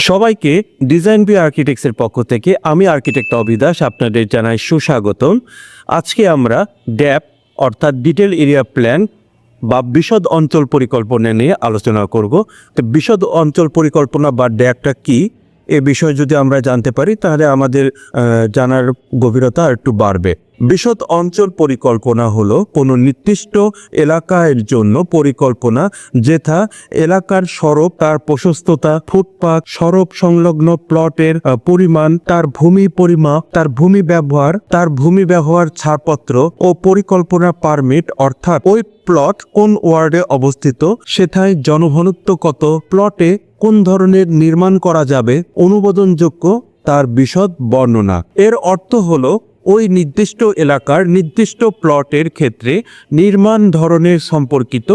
সবাইকে design B আর্কিটেক্টসের পক্ষ থেকে আমি আর্কিটেক্ট অবিদাস আপনাদের জানাই সুস্বাগতম। আজকে আমরা ড্যাপ অর্থাৎ ডিটেল এরিয়া প্ল্যান বা বিশদ অঞ্চল পরিকল্পনা নিয়ে আলোচনা করব। তো বিশদ অঞ্চল পরিকল্পনা বা ড্যাপটা কি এ বিষয়ে যদি আমরা জানতে পারি তাহলে আমাদের জানার গভীরতা একটু বাড়বে। বিশদ অঞ্চল পরিকল্পনা হলো কোনো নির্দিষ্ট এলাকার জন্য পরিকল্পনা যেথা এলাকার সড়ক, তার প্রশস্ততা, ফুটপাত, সড়ক সংলগ্ন প্লটের পরিমাণ, তার ভূমি পরিমাপ, তার ভূমি ব্যবহার ছাড়পত্র ও পরিকল্পনা পারমিট, অর্থাৎ ওই প্লট কোন ওয়ার্ডে অবস্থিত, সেথায় জনঘনত্ব কত, প্লটে কোন ধরনের নির্মাণ করা যাবে, অনুমোদনযোগ্য তার বিশদ বর্ণনা। এর অর্থ হলো ওই নির্দিষ্ট এলাকার নির্দিষ্ট প্লটের ক্ষেত্রে নির্মাণ ধরনের সম্পর্কিত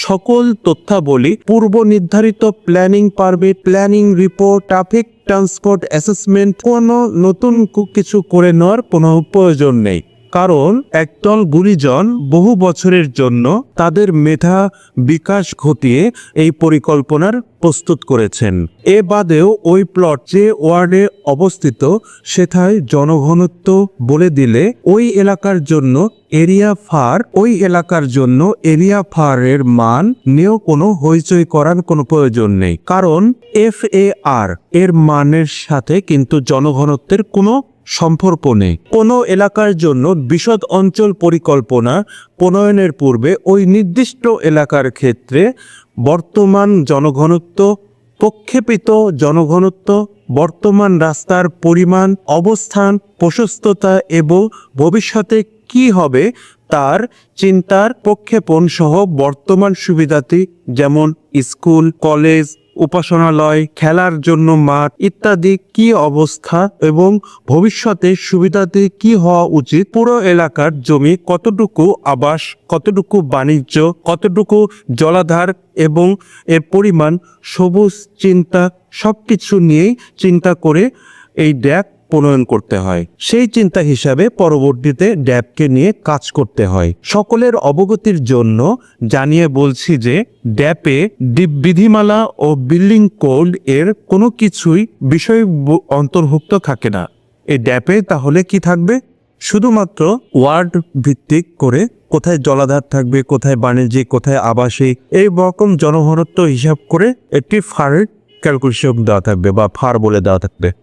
সকল তথ্যাবলী, পূর্ব নির্ধারিত planning permit, planning report, traffic transport assessment, কোনো নতুন কিছু করে নেওয়ার কোনো প্রয়োজন নেই। কারণ একদল গুণীজন বহু বছরের জন্য তাদের মেধা বিকাশ ঘটিয়ে এই পরিকল্পনার প্রস্তুত করেছেন। এ বাদেও ওই প্লট যে ওয়ার্ডে অবস্থিত সেথায় জনঘনত্ব বলে দিলে ওই এলাকার জন্য এরিয়া ফারের মান নিয়েও কোনো হইচই করার কোনো প্রয়োজন নেই। কারণ FAR এর মানের সাথে কিন্তু জনঘনত্বের কোনো সম্পর্ক নেই। কোনো এলাকার জন্য বিশদ অঞ্চল পরিকল্পনা প্রণয়নের পূর্বে ওই নির্দিষ্ট এলাকার ক্ষেত্রে বর্তমান জনঘনত্ব, প্রক্ষেপিত জনঘনত্ব, বর্তমান রাস্তার পরিমাণ, অবস্থান, প্রশস্ততা এবং ভবিষ্যতে কি হবে তার চিন্তার প্রক্ষেপণ সহ বর্তমান সুবিধাটি যেমন স্কুল, কলেজ, উপাসনালয়, খেলার জন্য মাঠ ইত্যাদি কি অবস্থা এবং ভবিষ্যতে সুবিধাতে কি হওয়া উচিত, পুরো এলাকার জমি কতটুকু আবাস, কতটুকু বাণিজ্য, কতটুকু জলাধার এবং এর পরিমাণ, সবুজ চিন্তা সবকিছু নিয়েই চিন্তা করে এই ড্যাপ প্রণয়ন করতে হয়। সেই চিন্তা হিসাবে পরবর্তীতে ড্যাপকে নিয়ে কাজ করতে হয়। সকলের অবগতির জন্য জানিয়ে বলছি যে ড্যাপে বিধিমালা ও বিল্ডিং কোড এর কোনো কিছুই বিষয় অন্তর্ভুক্ত থাকে না। এই ড্যাপে তাহলে কি থাকবে? শুধুমাত্র ওয়ার্ড ভিত্তিক করে কোথায় জলাধার থাকবে, কোথায় বাণিজ্যিক, কোথায় আবাসিক, এই রকম জনঘনত্ব হিসাব করে একটি ফারের ক্যালকুলেশন দেওয়া থাকবে বা ফার বলে দেওয়া থাকবে।